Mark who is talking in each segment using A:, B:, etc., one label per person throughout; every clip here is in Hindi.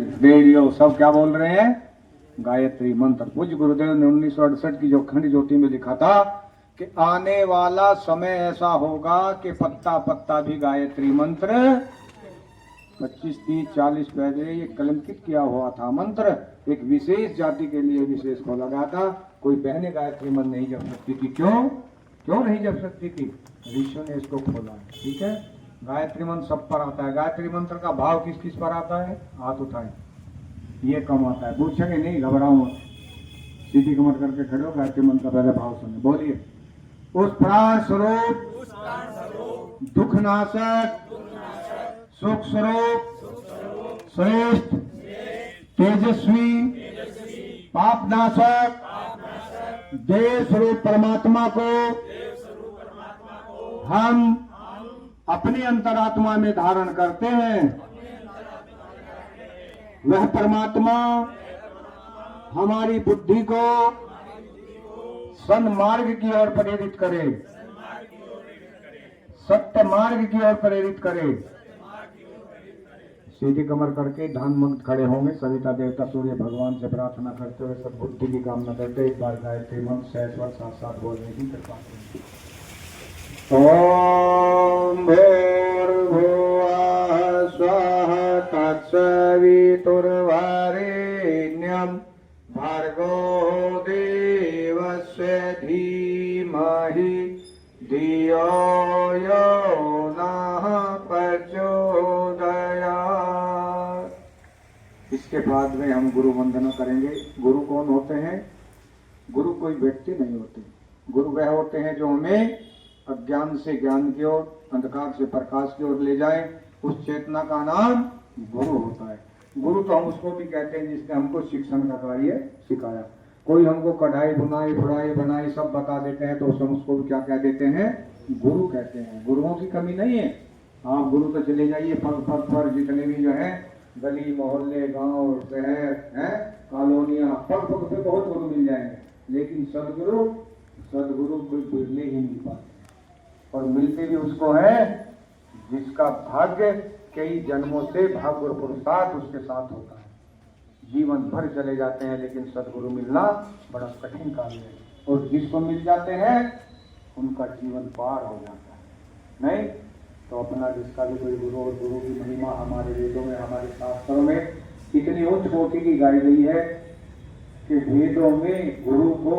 A: रेडियो सब क्या बोल रहे हैं? गायत्री मंत्र। पूज्य गुरुदेव ने 1968 की जो खंड ज्योति में लिखा था कि आने वाला समय ऐसा होगा कि पत्ता पत्ता भी गायत्री मंत्र 25, 30, 40 पहले ये कलंकित किया हुआ था मंत्र। एक विशेष जाति के लिए विशेष खोला गया था। कोई बहने गायत्री मंत्र नहीं जप सकती थी। क्यों नहीं जप सकती थी? ऋषियों ने इसको खोला। ठीक है, गायत्री मंत्र सब पर आता है। गायत्री मंत्र का भाव किस किस पर आता है? हाथ उठाए, ये कम आता है। पूछेंगे नहीं, घबराओ मत, सीधी कमर करके खड़े हो। गायत्री मंत्र का पहले भाव सुने, बोलिए। उस प्राण स्वरूप दुख नाशक सुख स्वरूप श्रेष्ठ तेजस्वी पाप नाशक देव स्वरूप परमात्मा को हम अपनी अंतरात्मा में धारण करते हैं। वह परमात्मा हमारी बुद्धि को सन्मार्ग की ओर प्रेरित करे, सत्य मार्ग की ओर प्रेरित करे। सीधी कमर करके ध्यान मग्न खड़े होंगे। सविता देवता सूर्य भगवान से प्रार्थना करते हुए सब बुद्धि की कामना करते। एक बार गायत्री मंत्र 6 बार साथ साथ बोलने की कृपा करें। ओम भूर्भुवः स्वः तत्सवितुर्वरेण्यं भर्गो देवस्य धीमहि धियो यो नः प्रचोदयात्। इसके बाद में हम गुरु वंदना करेंगे। गुरु कौन होते हैं? गुरु कोई व्यक्ति नहीं होते। गुरु वह होते हैं जो हमें अज्ञान से ज्ञान की ओर, अंधकार से प्रकाश की ओर ले जाए। उस चेतना का नाम गुरु होता है। गुरु तो हम उसको भी कहते हैं जिसने हमको शिक्षण का कार्य सिखाया। कोई हमको कढ़ाई बुनाई बुनाई बनाई सब बता देते हैं तो उसको भी क्या कह देते हैं? गुरु कहते हैं। गुरुओं की कमी नहीं है। आप गुरु तो चले जाइए पग पग पर, जितने भी जो है गली मोहल्ले गांव शहर हैं कॉलोनियां, पग पग पे बहुत गुरु मिल जाएंगे। लेकिन सदगुरु कोई मिलने ही नहीं पाते। और मिलते भी उसको है जिसका भाग्य कई जन्मों से भाग्य और पुरुषार्थ उसके साथ होता है। जीवन भर चले जाते हैं लेकिन सदगुरु मिलना बड़ा कठिन कार्य है। और जिसको मिल जाते हैं उनका जीवन पार हो जाता है। नहीं तो अपना जिसका भी कोई गुरु, और गुरु की महिमा हमारे वेदों में, हमारे शास्त्रों में इतनी उच्च कोटि की गाई गई है कि वेदों में गुरु को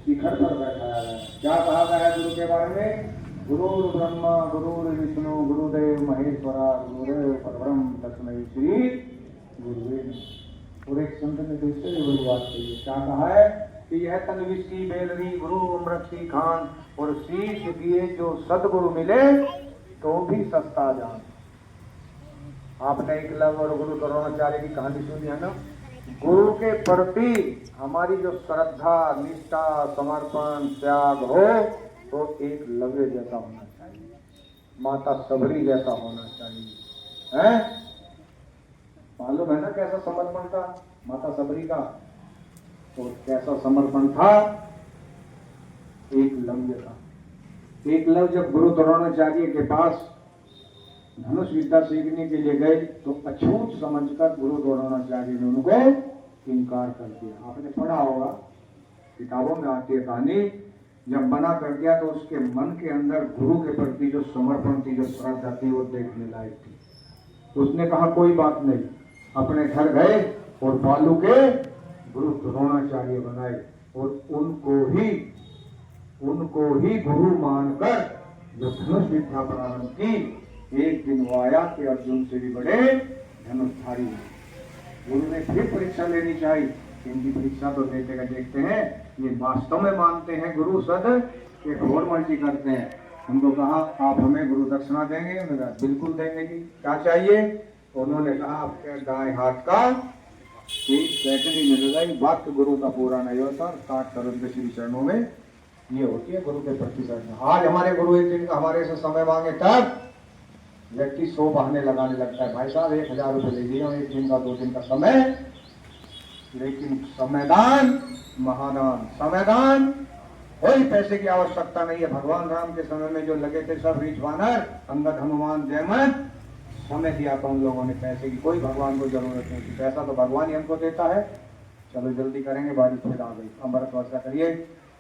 A: शिखर पर बैठाया गया है। क्या कहा गया है गुरु के बारे में? गुरु ब्रह्मा गुरु विष्णु गुरुदेव महेश्वरा गुरुदेव परब्रह्म तस्मै श्री गुरुवे नमः। और एक संत ने दूसरे बड़ी बात कही है। क्या कहा है कि यह तन विषी बेलरी गुरु अमृत खान, और शीश दिए जो सदगुरु मिले तो भी सस्ता जान। आपने एकलव्य और गुरु द्रोणाचार्य की कहानी सुनी है ना? गुरु के प्रति हमारी जो श्रद्धा निष्ठा समर्पण त्याग हो तो एक लव्य जैसा होना चाहिए, माता सबरी जैसा होना चाहिए। हैं? मालूम है ना कैसा समर्पण था माता सबरी का? तो कैसा समर्पण था? एक लव्य था। एक लव्य जब गुरु द्रोणाचार्य के पास धनुष विद्या सीखने के लिए गए तो अछूत समझकर गुरु द्रोणाचार्य ने उनको इनकार कर दिया। आपने पढ़ा होगा, किताबों में आती है कहानी। जब मना कर दिया तो उसके मन के अंदर गुरु के प्रति जो समर्पण थी, जो श्रद्धा थी, वो देखने लायक थी। उसने कहा कोई बात नहीं। अपने घर गए और बालू के गुरु द्रोणाचार्य बनाए और उनको ही गुरु मानकर जो धनुष विद्या प्रारंभ की। एक दिन वो आया कि अर्जुन से भी बड़े धनुषधारी हैं। गुरु ने फिर परीक्षा लेनी चाहिए। इनकी परीक्षा तो देखते हैं ये वास्तव में मानते हैं गुरु सद के घोर मर्जी करते हैं। उनको कहा आप हमें गुरु दक्षिणा देंगे? उन्होंने कहा बिल्कुल देंगे जी, क्या चाहिए? उन्होंने कहा आपके दाएं हाथ का 1 सेकंड ही मिलेगा। वाक्य गुरु का पूरा नहीं होता। 60 करोड़ श्री चरणों में ये होती है गुरु के प्रति श्रद्धा। आज हमारे गुरु एक दिन का हमारे से समय मांगे तब व्यक्ति 100 बहाने लगाने लगता है। भाई साहब 1000 रुपये ले लीजिए, 1 दिन का 2 दिन का समय। लेकिन समयदान महादान। समयदान कोई पैसे की आवश्यकता नहीं है। भगवान राम के समय में जो लगे थे सब रीछ वानर, अंगद हनुमान जयमत समय दिया था उन लोगों ने, पैसे की कोई भगवान को जरूरत नहीं थी, पैसा तो भगवान ही हमको देता है। चलो जल्दी करेंगे, बारिश फिर आ गई, अमृत वर्षा करिए।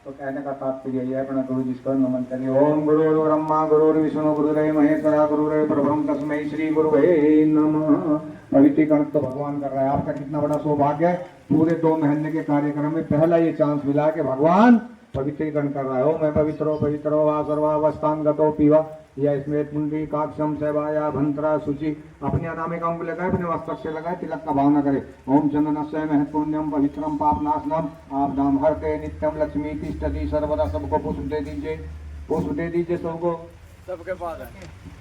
A: तो कहने का तात्पर्य यह है, अपना गुरु जी को नमन करिए। ओम गुरु ब्रह्मा गुरु विष्णु गुरुदेव महेश्वरा गुरुदेव परब्रह्म तस्मै श्री गुरुवे नमः। पवित्रीकरण तो भगवान कर रहा है। आपका कितना बड़ा सौभाग्य है, पूरे 2 महीने के कार्यक्रम में पहला ये चांस मिला कि भगवान पवित्रीकरण कर रहा है। ओ मैं पवित्रो वा सर्वावस्थान गतो पीवा या स्मृत मुंडी काक्षम सेवाया भंतरा शुचि। अपने अनामे का अंग लगाए, अपने वस्त्र से लगाए, तिलक का भावना करे। ओम चंदनस्य महत्पुण्यम पवित्रम पापनाशनम आपदाम हरते नित्यम लक्ष्मी तिष्ठति सर्वदा। सबको पुष्प दे दीजिए, पुष्प दे दीजिए सबको, सबके पास है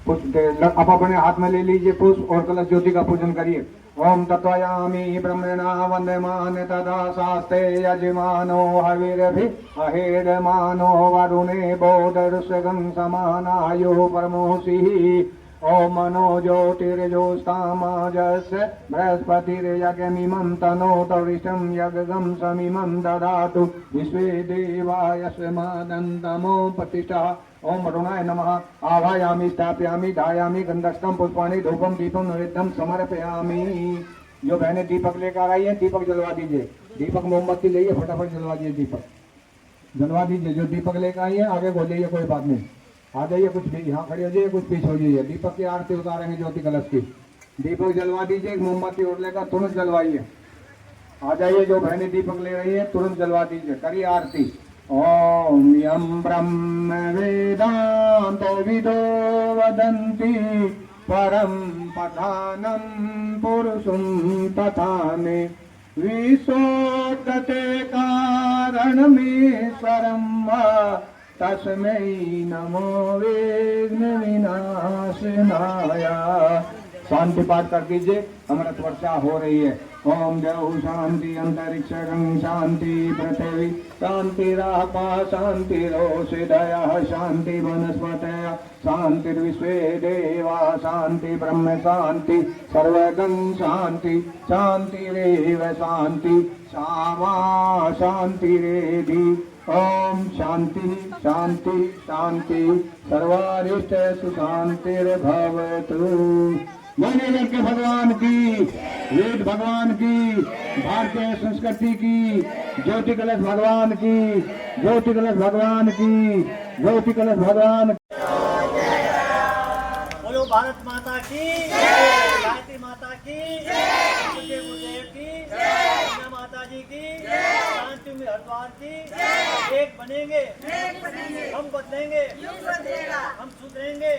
A: पुष्प दे। आप अपने हाथ में ले लीजिए पुष्प और कलश ज्योति का पूजन करिए। ओम तत्वयामी ब्रह्मणा वंदमान तदा शास्ते यजमानो हविर्भिः अहेडमानो वरुणे बोधर्षगं समानायो परमोषिः। ओम मनो ज्योतिर्ज्योतिस्तामाजस्य बृहस्पतिर्यज्ञमिमं तनोत वृषं यज्ञं समिमं ददातु विश्वे देवाय मादन्तमो प्रतिष्ठा। ओम वरुणाय नमः। आवायामि स्थापयामि धायामि गंधस्थं पुष्पाणि धूपं दीपं नैवेद्यं समर्पयामि। जो बहने दीपक लेकर आई है, दीपक जलवा दीजिए, दीपक मोमबत्ती लाइए, फटाफट जलवा दीजिए, दीपक जलवा दीजिए। जो दीपक लेकर आई है आगे बोल जाइए, कोई बात नहीं, आ जाइए, कुछ भी यहाँ खड़े हो जाइए, कुछ पीछे हो जाइए। दीपक की आरती उतारेंगे ज्योति कलश की। दीपक जलवा दीजिए, मोमबत्ती और लेकर तुरंत जलवाइए। आ जाइए, जो बहने दीपक ले रही है तुरंत जलवा दीजिए, करिए आरती। ओम यम ब्रह्म वेदांतो विदो वदन्ति परम पधानं पुरुषं तथाने विशोधते कारणमेश्वरं वा तस्मै नमो विघ्न विनाशनाय। शांति पाठ कर दीजिए, अमृत वर्षा हो रही है। ओम जौ शांति अंतरिक्ष शांति पृथ्वी शांतिरापा शांतिरोषधयः शांति वनस्पतयः शांतिर्विश्वे देवा शांति ब्रह्म शांति सर्वगं शांति शांतिरेव शांति सामा शांतिरेधि। ओम शांति शांति शांति सर्वारिष्ट सुशांतिर्भवतु। बोलिए के भगवान की, वेद भगवान की, भारतीय संस्कृति की, ज्योति कलश भगवान की, ज्योति कलश भगवान की, ज्योति कलश भगवान।
B: बोलो भारत माता की, गायत्री माता की, गुरुदेव की, माता जी की, शांति में हरिद्वार की। एक बनेंगे, हम बदलेंगे, हम सुधरेंगे।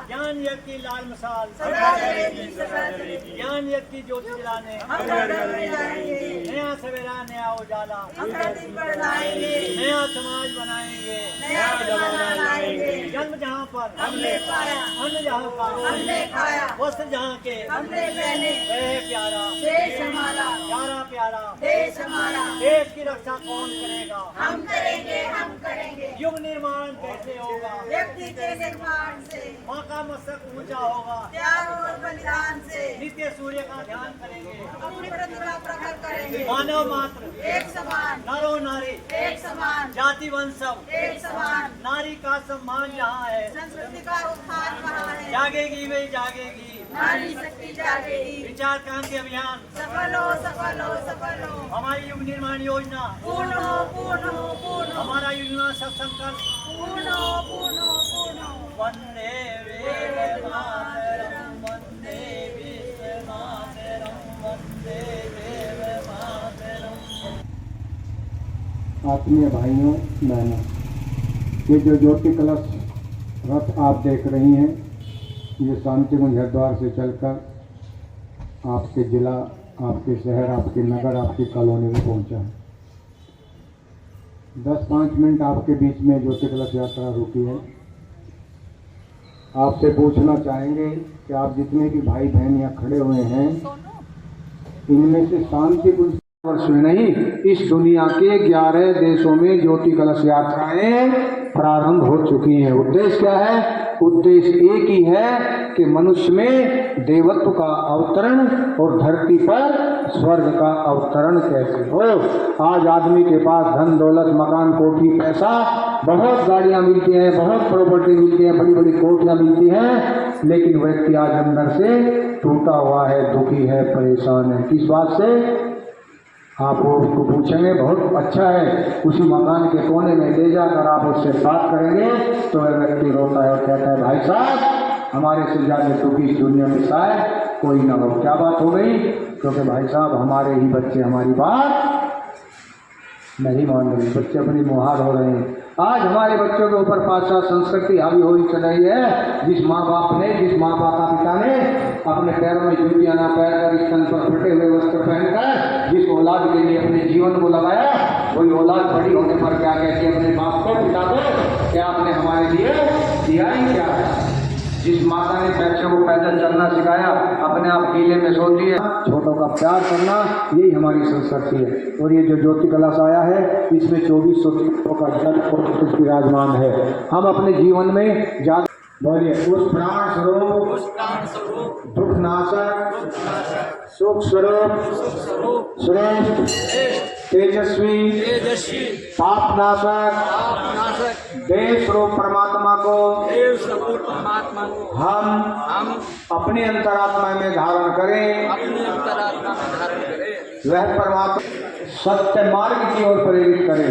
B: ज्ञान यज्ञ की लाल मिसाल, ज्ञान यज्ञ की ज्योति जलाने, नया सवेरा नया उजाला, नया समाज बनाएंगे। जन्म जहाँ पर हमने पाया, अन्न जहाँ का हमने खाया, वस्त्र जहाँ के हमने पहने, वह प्यारा देश हमारा, प्यारा प्यारा देश हमारा। देश की रक्षा कौन करेगा? हम करेंगे, हम करेंगे। युग निर्माण कैसे होगा? व्यक्ति के निर्माण से। माँ का मस्तक ऊंचा होगा त्याग और बलिदान से। नित्य सूर्य का ध्यान करेंगे, अपनी प्रतिभा प्रकट करेंगे। मानव मात्र एक समान, नरो नारी एक समान, जाति वंश सब एक समान। नारी का सम्मान जहाँ है, संस्कृति का उत्थान वहाँ है। जागेगी वे जागेगी, नारी शक्ति जागेगी। विचार क्रांति अभियान सफल हो, सफल हो, सफल हो। हमारी युग निर्माण योजना पूर्ण हो, पूर्ण हो, पूर्ण हो। हमारा योजना सब संकल्प पूर्ण हो, पूर्ण हो, पूर्ण हो। वंदे वेद मातरम, वंदे विश्व मातरम, वंदे देव मातरम।
A: आत्मीय भाइयों बहनों, ये जो ज्योति कलश रथ आप देख रही हैं, ये शांतिकुंज हरिद्वार से चलकर आपके जिला, आपके शहर, आपके नगर, आपकी कॉलोनी में पहुंचा है। 10-5 मिनट आपके बीच में ज्योति कलश यात्रा रुकी है। आपसे पूछना चाहेंगे कि आप जितने भी भाई बहन यहाँ खड़े हुए हैं, इनमें से शांतिकुंज वर्ष में नहीं, इस दुनिया के 11 देशों में ज्योति कलश यात्राएं प्रारंभ हो चुकी हैं। उद्देश्य क्या है? उद्देश्य एक ही है कि मनुष्य में देवत्व का अवतरण और धरती पर स्वर्ग का अवतरण कैसे हो। आज आदमी के पास धन दौलत मकान कोठी पैसा, बहुत गाड़ियां मिलती हैं, बहुत प्रॉपर्टी मिलती है, बड़ी बड़ी कोठियां मिलती हैं, लेकिन व्यक्ति आज अंदर से टूटा हुआ है, दुखी है, परेशान है। किस बात से? आप उसको पूछेंगे, बहुत अच्छा है, उसी मकान के कोने में ले जाकर आप उससे बात करेंगे तो वह व्यक्ति रोता है और कहता है भाई साहब हमारे से ज्यादा दुखी इस दुनिया में शायद कोई ना हो। क्या बात हो गई? क्योंकि भाई साहब हमारे ही बच्चे हमारी बात नहीं मान रहे, बच्चे अपनी मुहार हो रहे हैं। आज हमारे बच्चों के ऊपर पाश्चात्य संस्कृति हावी हुई चल रही है। जिस माँ बाप ने, जिस माँ माता पिता ने अपने पैरों में जूतियां ना पहनकर, स्तन पर फटे हुए वस्त्र पहनकर जिस औलाद के लिए अपने जीवन को लगाया, वही औलाद बड़ी होने पर क्या कहती है अपने बाप को, पिता को, क्या आपने हमारे लिए दिया ही क्या है? जिस माता ने बच्चों को पैदल चलना सिखाया, अपने आप किले में सो दिए, छोटों का प्यार करना, यही हमारी संस्कृति है। और ये जो ज्योति कलश आया है, इसमें 2400 तत्वों का जल और कुछ विराजमान है। हम अपने जीवन में ज्यादा बोलिए उस प्राण स्वरूप, दुख नाशक, सुख स्वरूप, श्रेष्ठ, तेजस्वी, पाप नाशक, देव स्वरूप परमात्मा को हम अपनी अंतरात्मा में धारण करें। वह परमात्मा सत्य मार्ग की ओर प्रेरित करें।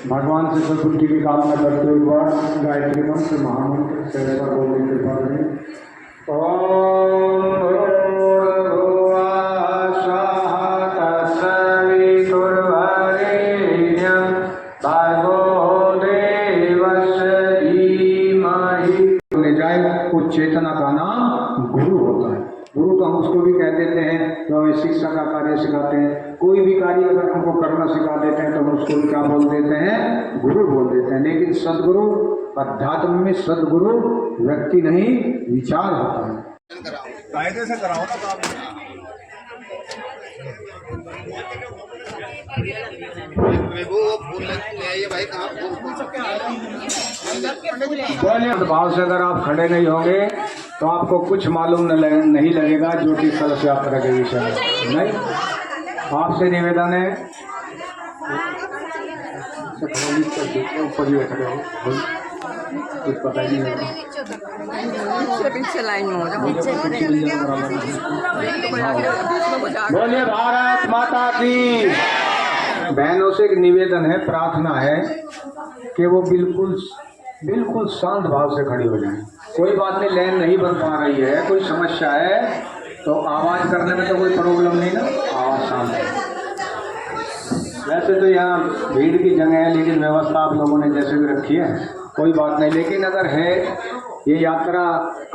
A: भगवान से सद्बुद्धि की कामना करते हुए बार गायत्री मंत्र महामंत्र से बोलने के बाद में उस चेतना का नाम गुरु होता है। गुरु तो हम उसको भी कह देते हैं जो हमें शिक्षा का कार्य सिखाते हैं। कोई भी कार्य अगर हमको करना सिखा देते हैं तो हम उसको भी क्या बोल देते हैं? गुरु बोल देते हैं। लेकिन सदगुरु, अध्यात्म में सदगुरु व्यक्ति नहीं विचार होता है।
C: कायदे से कराओ ना काम। भाव से अगर आप खड़े नहीं होंगे तो आपको कुछ मालूम नहीं लगेगा ज्योति कलश यात्रा के विषय में। नहीं, आपसे निवेदन है ऊपर ही खड़े हो, कुछ पता ही नहीं
D: पीछे लाइन में हो जाओ।
C: बोलिए भारत माता की। बहनों से एक निवेदन है, प्रार्थना है कि वो बिल्कुल शांत भाव से खड़ी हो जाएं। कोई बात नहीं, लाइन नहीं बन पा रही है, कोई समस्या है तो आवाज करने में तो कोई प्रॉब्लम नहीं ना, आवाज शांत है। वैसे तो यहाँ भीड़ की जगह है, लेकिन व्यवस्था आप लोगों ने जैसे भी रखी है, कोई बात नहीं। लेकिन अगर है ये यात्रा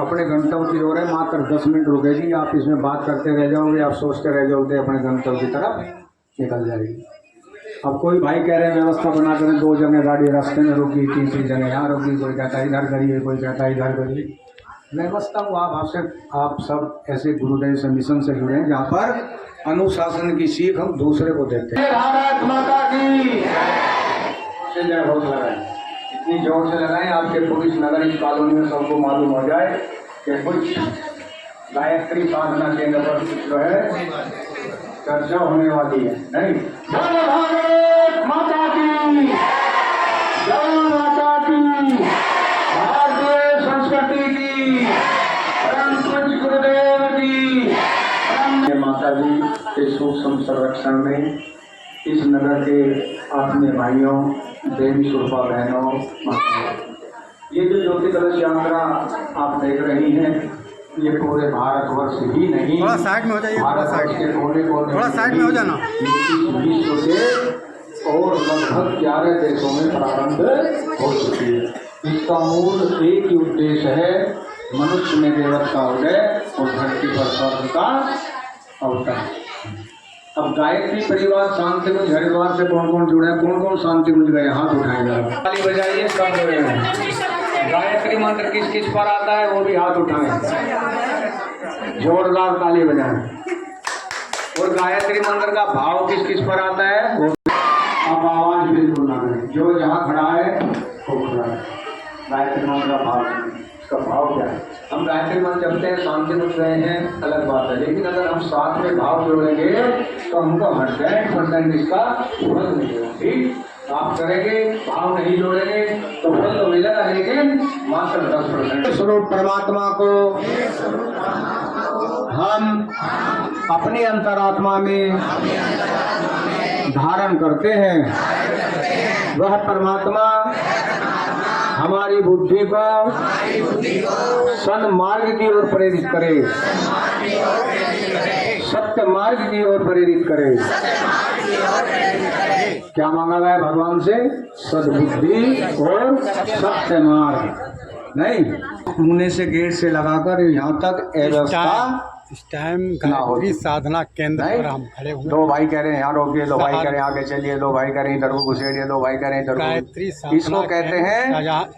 C: अपने गंतव्य की ओर है, मात्र 10 मिनट रुकेगी। आप इसमें बात करते रह जाओगे, आप सोचते रह जाओगे, अपने गंतव्य की तरफ निकल जाएगी। अब कोई भाई कह रहे हैं व्यवस्था बना करें, 2 जगह गाड़ी रास्ते में रुकी, 3 जगह यहाँ रुकी, कोई कहता है इधर करिए, कोई कहता है इधर करिए। व्यवस्था को आप सब ऐसे गुरुदेव से मिशन से जुड़े हैं जहाँ पर अनुशासन की सीख हम दूसरे को देते हैं। भारत माता की जय हो लगाए, इतनी जोर से लगाएं आपके पुलिस नगर इस कॉलोनी में सबको मालूम हो जाए कि कुछ गायत्री साधना केंद्र पर जो है चर्चा होने वाली है। नहीं, भारत माता की जय, माता की, भारतीय संस्कृति की, परम पूज्य गुरुदेव की। माता जी के सूक्ष्म संरक्षण में इस नगर के आत्मीय भाइयों, देवी स्वरूपा बहनों, ये जो ज्योति कलश यात्रा आप देख रही हैं, ये पूरे भारतवर्ष ही नहीं,
B: थोड़ा साइड में हो जाइए,
C: भारतवर्ष के कोने कोने,
B: थोड़ा साइड में हो जाना,
C: विश्व के और लगभग 11 देशों में प्रारंभ हो चुकी है। इसका मूल एक ही उद्देश्य है, मनुष्य में देवत्व का उदय और धरती पर स्वर्ग का अवतरण। अब गायत्री परिवार शांति कुंज हरिद्वार से कौन कौन जुड़े हैं? कौन शांति कुंज गए? हाथ उठाएगा, ताली बजाइए, सब जुड़े हैं। गायत्री मंत्र किस किस पर आता है वो भी हाथ उठाएं, जोरदार ताली बजाएं। और गायत्री मंत्र का भाव किस किस पर आता है वो आप आवाज बिल्कुल ना करें, जो जहाँ खड़ा है वो खड़ा है। गायत्री मंत्र का भाव सुनिए। इसका भाव क्या है? हम गायत्री मंत्र जपते हैं, शांति में रहे हैं, अलग बात है, लेकिन अगर हम साथ में भाव जोड़ेंगे तो हमको 100% इसका फल मिलेगा। ठीक, आप करेंगे, भाव नहीं जोड़ेंगे तो फल तो मिलेगा, लेकिन मात्र 10%। स्वरूप परमात्मा को हम अपनी अंतरात्मा में धारण करते हैं। वह परमात्मा हमारी बुद्धि को सन्मार्ग की ओर प्रेरित करे, सत्य मार्ग की ओर प्रेरित करे। क्या मांगा गया भगवान से? सद्बुद्धि और सत्य मार्ग। नहीं, मुंह से गेट से लगाकर यहाँ तक व्यवस्था
E: इस टाइम गायत्री साधना केंद्र पर हम खड़े हुए।
C: दो भाई कह रहे हैं यहाँ रोकिए, दो भाई कह रहे हैं आगे चलिए, दो भाई कह रहे हैं इधर को घुसेड़िए, दो भाई कह रहे हैं इधर
E: गायत्री
C: को। इसको कहते हैं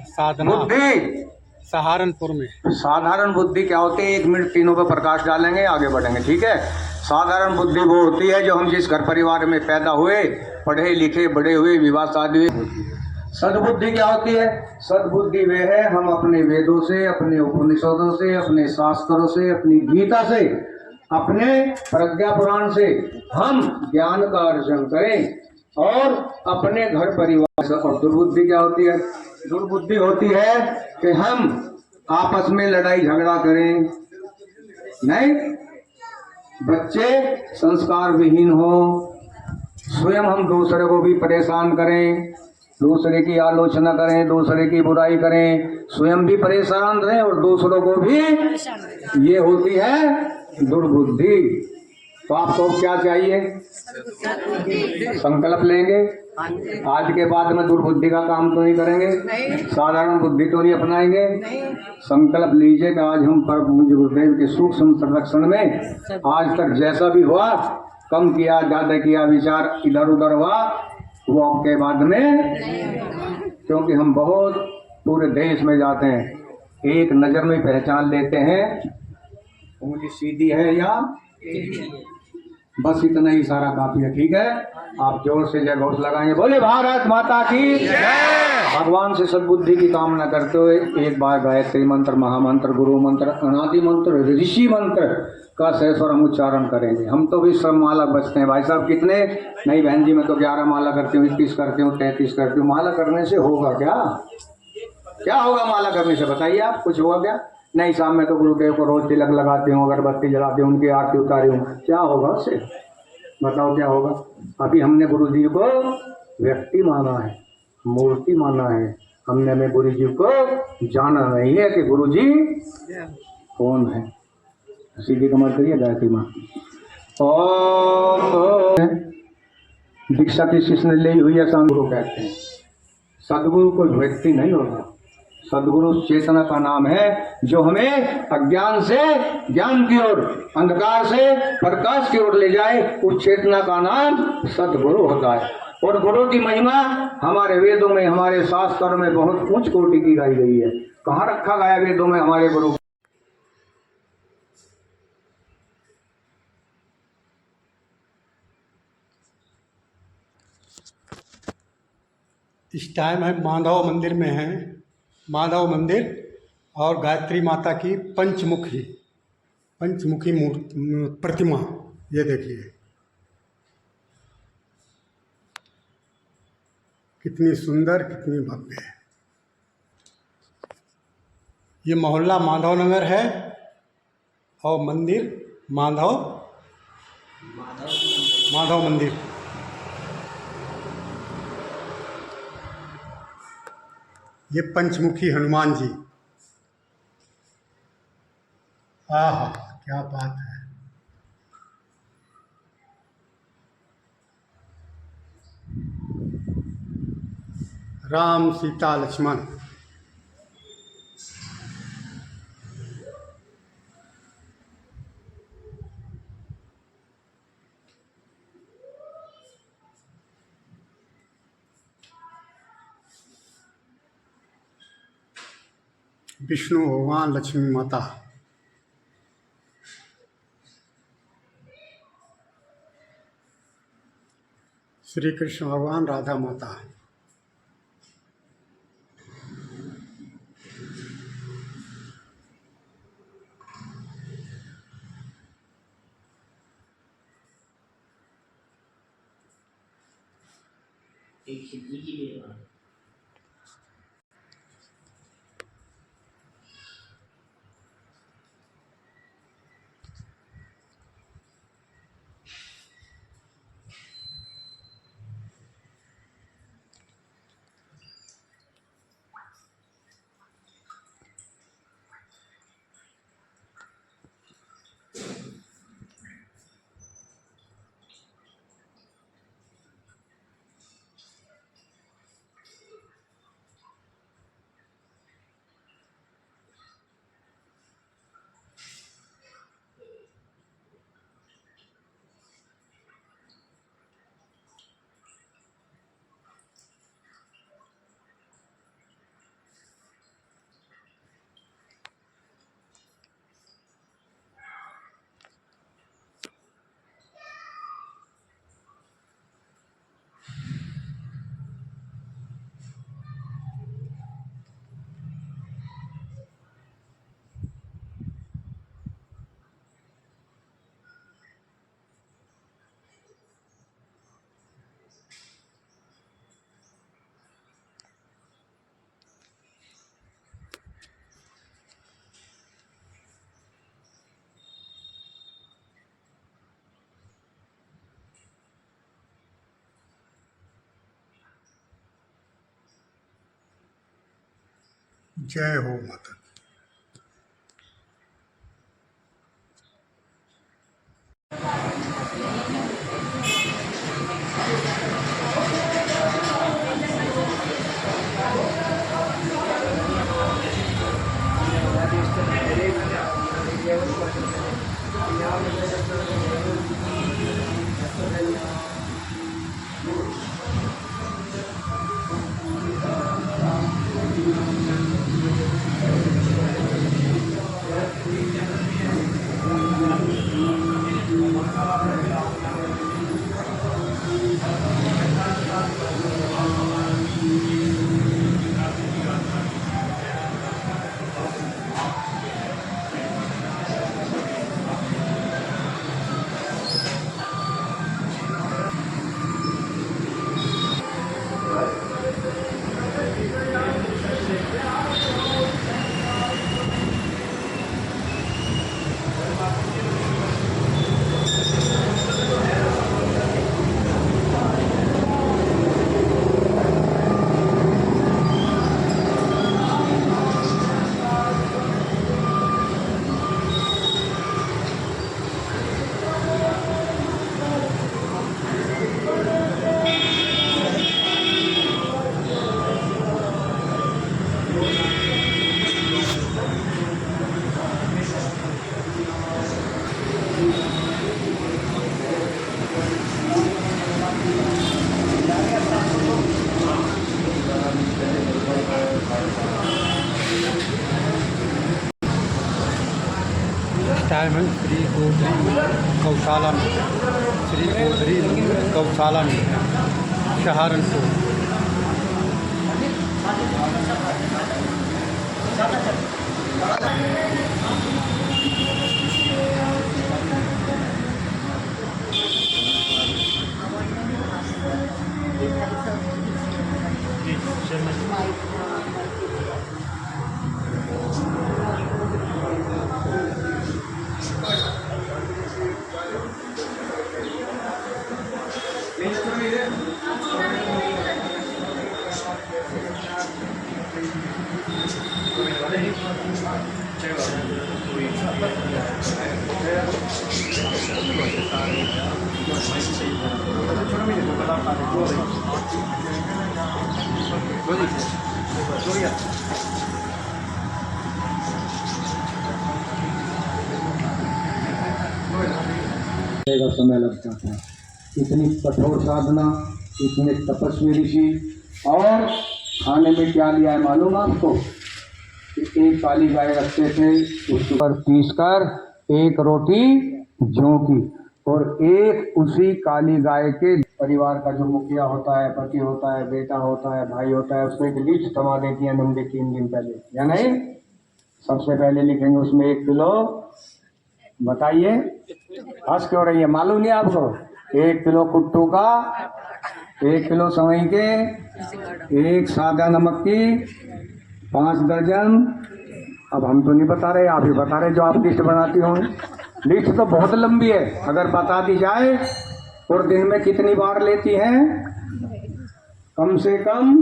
E: साधना
C: बुद्धि।
E: सहारनपुर में
C: साधारण बुद्धि क्या होती है? 1 मिनट तीनों पे प्रकाश डालेंगे, आगे बढ़ेंगे। ठीक है, साधारण बुद्धि वो होती है जो हम जिस घर परिवार में पैदा हुए, पढ़े लिखे, बड़े हुए, विवाह शादी हुए। सद्बुद्धि क्या होती है? सद्बुद्धि वे है हम अपने वेदों से, अपने उपनिषदों से, अपने शास्त्रों से, अपनी गीता से, अपने प्रज्ञा पुराण से हम ज्ञान का अर्जन करें और अपने घर परिवार से। और दुर्बुद्धि क्या होती है? दुर्बुद्धि होती है कि हम आपस में लड़ाई झगड़ा करें, नहीं, बच्चे संस्कार विहीन हो, स्वयं हम दूसरे को भी परेशान करें, दूसरे की आलोचना करें, दूसरे की बुराई करें, स्वयं भी परेशान रहें और दूसरों को भी। ये होती है दुर्बुद्धि। तो आपको क्या चाहिए? संकल्प लेंगे, आज के बाद में दुर्बुद्धि का काम तो नहीं करेंगे, साधारण बुद्धि तो नहीं अपनाएंगे। संकल्प लीजिए कि आज हम परम गुरुदेव के सूक्ष्म संरक्षण में आज तक जैसा भी हुआ, कम किया ज्यादा किया, विचार इधर उधर हुआ, वो आपके बाद में, क्योंकि हम बहुत पूरे देश में जाते हैं, एक नजर में पहचान लेते हैं उंगली सीधी है या बस इतना ही सारा काफी है। ठीक है, आप जोर से जय घोष लगाएंगे, बोले भारत माता की जय। भगवान से सद्बुद्धि की कामना करते हुए एक बार गायत्री मंत्र, महामंत्र, गुरु मंत्र, अनादि मंत्र, ऋषि मंत्र का सहस्वर हम उच्चारण करेंगे। हम तो भी सब माला बचते हैं। भाई साहब कितने? नहीं बहन जी, मैं तो 11 माला करती हूँ, 21 करती हूँ, 33 करती हूँ। माला करने से होगा क्या? क्या होगा माला करने से? बताइए आप, कुछ होगा क्या? नहीं साहब, मैं तो गुरुदेव को रोज तिलक लगाती हूँ, अगरबत्ती जलाती हूँ, उनकी आरती उतारी हूँ। क्या होगा उससे? बताओ क्या होगा? अभी हमने गुरु जी को व्यक्ति माना है, मूर्ति माना है, हमने हमें गुरु जी को जाना नहीं है कि गुरु जी कौन है। सीधी कमर करिए गायत्री माँ। ओम दीक्षा किस किसने ली हुई है? सदगुरु कहते हैं। सदगुरु कोई व्यक्ति नहीं होगा, सदगुरु चेतना का नाम है जो हमें अज्ञान से ज्ञान की ओर, अंधकार से प्रकाश की ओर ले जाए। उस चेतना का नाम सदगुरु होता है। और गुरु की महिमा हमारे वेदों में, हमारे शास्त्रों में बहुत उच्च कोटि की गाई गई है। कहाँ रखा गया वेदों में हमारे गुरु?
E: इस टाइम है माधव मंदिर में है, माधव मंदिर और गायत्री माता की पंचमुखी मूर्ति प्रतिमा। ये देखिए कितनी सुंदर, कितनी भव्य है। ये मोहल्ला माधव नगर है और मंदिर माधव मंदिर। ये पंचमुखी हनुमान जी, आहा क्या बात है। राम सीता लक्ष्मण, विष्णु भगवान, लक्ष्मी माता। श्री कृष्ण भगवान, राधा माता। जय हो माता। टाइम श्री गोधरी गौशाला में, श्री गोधरी गौशाला में, सहारनपुर।
C: का समय लगता था। इतनी कठोर साधना, इतने तपस्वी ऋषि, और खाने में क्या लिया है मालूम आपको? एक काली गाय रखते थे, उसके ऊपर पीस कर एक रोटी जौ की, और एक उसी काली गाय के परिवार का जो मुखिया होता है, पति होता है, बेटा होता है, भाई होता है, उसमें एक लिस्ट थमा देती है नंदी 3 दिन पहले, या नहीं? सबसे पहले लिखेंगे उसमें 1 किलो, बताइए हंस क्यों रही है, मालूम नहीं आपको? 1 किलो कुट्टू का, 1 किलो सवई के, 1 सादा नमक की, 5 दर्जन। अब हम तो नहीं बता रहे, आप ही बता रहे जो आप लिस्ट बनाती होंगे। लिस्ट तो बहुत लंबी है, अगर बता दी जाए। और दिन में कितनी बार लेती हैं? कम से कम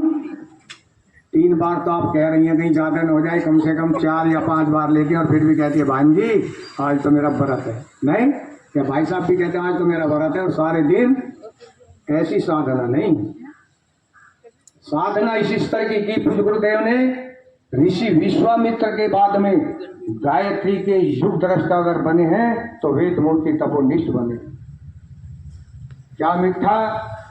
C: 3 बार तो आप कह रही हैं, कहीं ज्यादा न हो जाए, कम से कम 4 या 5 बार लेती है। और फिर भी कहती है भान जी आज तो मेरा व्रत है, नहीं? क्या भाई साहब भी कहते हैं आज तो मेरा व्रत है, और सारे दिन। ऐसी साधना नहीं। साधना इस स्तर की पूज्य गुरुदेव ने ऋषि विश्वामित्र के बाद में गायत्री के युग दृष्टा अगर बने हैं तो वेद मूर्ति तपोनिष्ठ बने। क्या मीठा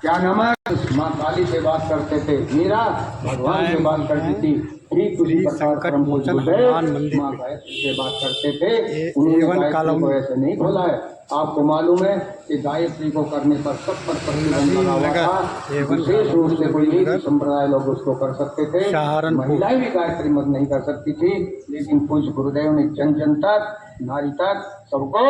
C: क्या नमक, माँ काली से बात करते थे, मीरा भगवान से बात करती थी, श्री
E: संकट मोचन हनुमान मंदिर
C: माँ गायत्री से बात करते थे।
E: उन्होंने
C: गायत्री को ऐसे नहीं खोला है। आपको मालूम है कि गायत्री को करने पर 70% लगा हुआ था। विशेष रूप से कोई एक संप्रदाय लोग उसको कर सकते थे, महिलाएं भी गायत्री मत नहीं कर सकती थी। लेकिन पूज्य गुरुदेव ने जन जन तक, नारी तक सबको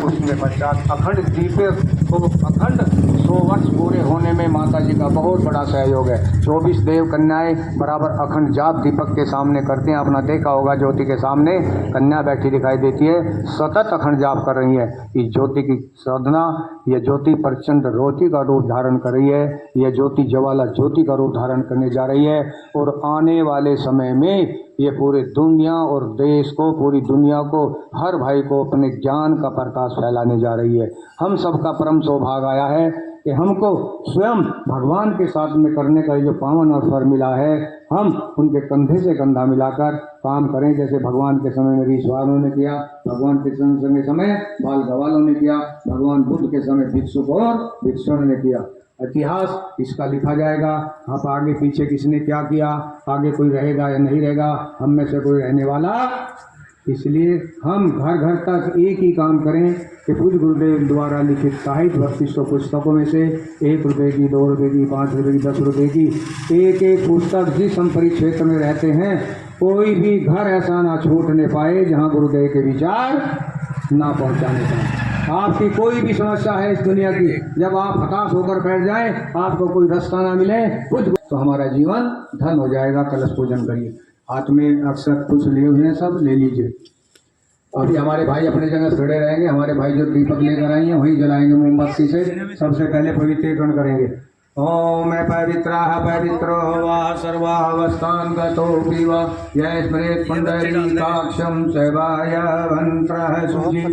C: उसमें पश्चात अखंड दीपक को अखंड 100 वर्ष पूरे होने में माता जी का बहुत बड़ा सहयोग है। 24 देव कन्याएं बराबर अखंड जाप दीपक के सामने करते हैं। आपने देखा होगा ज्योति के सामने कन्या बैठी दिखाई देती है, सतत अखंड जाप कर रही है। इस ज्योति की साधना, यह ज्योति प्रचंड ज्योति का रूप धारण कर रही है। यह ज्योति ज्वाला ज्योति का रूप धारण करने जा रही है और आने वाले समय में ये पूरे दुनिया और देश को, पूरी दुनिया को, हर भाई को अपने ज्ञान का प्रकाश फैलाने जा रही है। हम सबका परम सौभाग्य आया है कि हमको स्वयं भगवान के साथ में करने का जो पावन अवसर मिला है, हम उनके कंधे से कंधा मिलाकर काम करें। जैसे भगवान के समय में ऋषिवारों ने किया, भगवान के समय बाल गवालों ने किया, भगवान बुद्ध के समय भिक्षुक और भिक्षुओं ने किया। इतिहास इसका लिखा जाएगा। आप आगे पीछे किसने क्या किया, आगे कोई रहेगा या नहीं रहेगा, हम में से कोई रहने वाला। इसलिए हम घर घर तक एक ही काम करें कि पूज्य गुरुदेव द्वारा लिखित साहित्य 3200 पुस्तकों में से 1 रुपये की, 2 रुपये की, 5 रुपये की, 10 रुपये की एक पुस्तक जिस हम परिक्षेत्र में रहते हैं, कोई भी घर ऐसा ना छूटने पाए जहाँ गुरुदेव के विचार ना पहुँचाने पाए। आपकी कोई भी समस्या है इस दुनिया की, जब आप हताश होकर बैठ जाएं, आपको कोई रास्ता ना मिले कुछ, तो हमारा जीवन धन हो जाएगा। कलश पूजन करिए। हाथ में अक्सर कुछ लिए हुए हैं, सब ले लीजिए। अभी हमारे भाई अपनी जगह खड़े रहेंगे। हमारे भाई जो दीपक लेकर आएंगे वहीं जलाएंगे मोमबत्ती से। सबसे पहले पवित्रीकरण करेंगे ओम पवित्रः पवित्रो वा सर्वावस्थान्गतोऽपि वा यः स्मरेत् पुण्डरीकाक्षं सेवाय मन्त्रः शुचि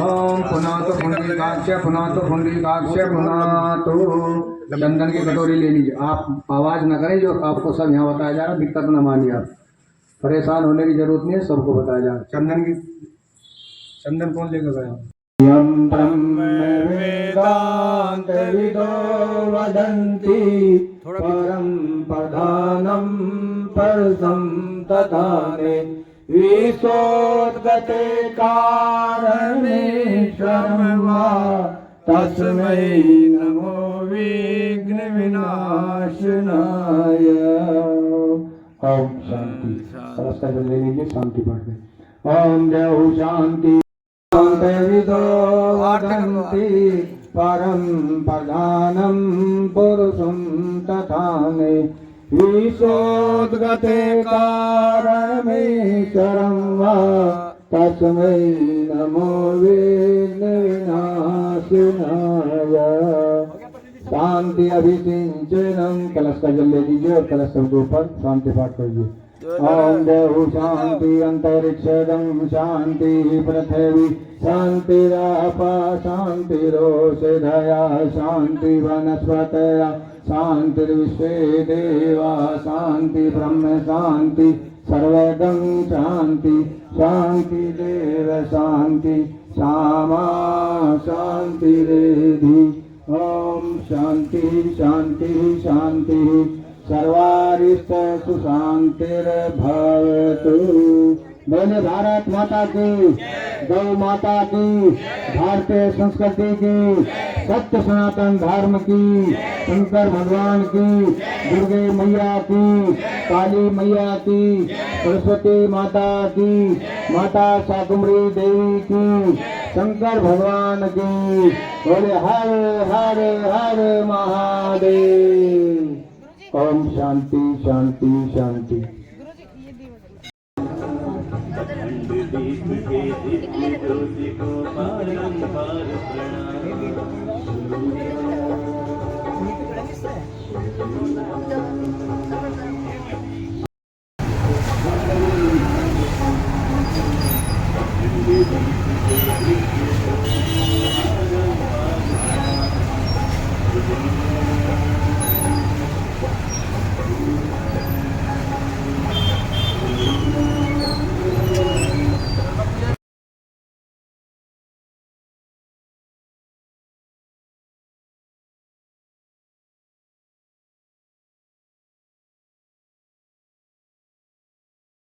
C: ओम पुनातु पुण्डरीकाक्ष पुनातु पुण्डरीकाक्ष पुनातु। चंदन की कटोरी ले लीजिए, आप आवाज न करें, जो आपको सब यहाँ बताया जा रहा है, दिक्कत न मानिए, आप परेशान होने की जरूरत नहीं है, सबको बताया जा रहा है। चंदन कौन लेकर गया? यं ब्रह्म वेदांत विदो वदन्ति परं प्रधानं परसं तथाने विशोद्गते कारणेश्वरं वा तस्मै नमो विघ्न विनाशनाय। ओम शांति। सरस्वती जल ले लीजिए, शांति पाठ में। ओम जय शांति। विदो वदन्ति परं प्रधानं पुरुषं तथाने विशोद्गते कारणमेश्वरं वा तस्मै नमो विघ्न विनाशनाय। शांति अभिसिंचनम। कलश का जल ले लीजिए और कलश के ऊपर शांति पाठ करिए। ओम देव शांति अंतरिक्षदं शांति पृथ्वी शांतिरापा शांतिरोषधया शांति वनस्पतया शांतिर्विश्वे देवा शांति ब्रह्म शांति सर्वगं शांति शांति देव शांति श्यामा शांति रेधि। ओम शांति शांति शांति सर्वारिष्ट सुशांतिर्भवतु। बोले भारत माता की, गौ माता की, भारतीय संस्कृति की, सत्य सनातन धर्म की, शंकर भगवान की, दुर्गे मैया की, काली मैया की, सरस्वती माता की, माता शाकुंभरी देवी की, शंकर भगवान की। बोले हर हर हर महादेव। ओम शांति शांति शांति।
B: दीप के ज्योति को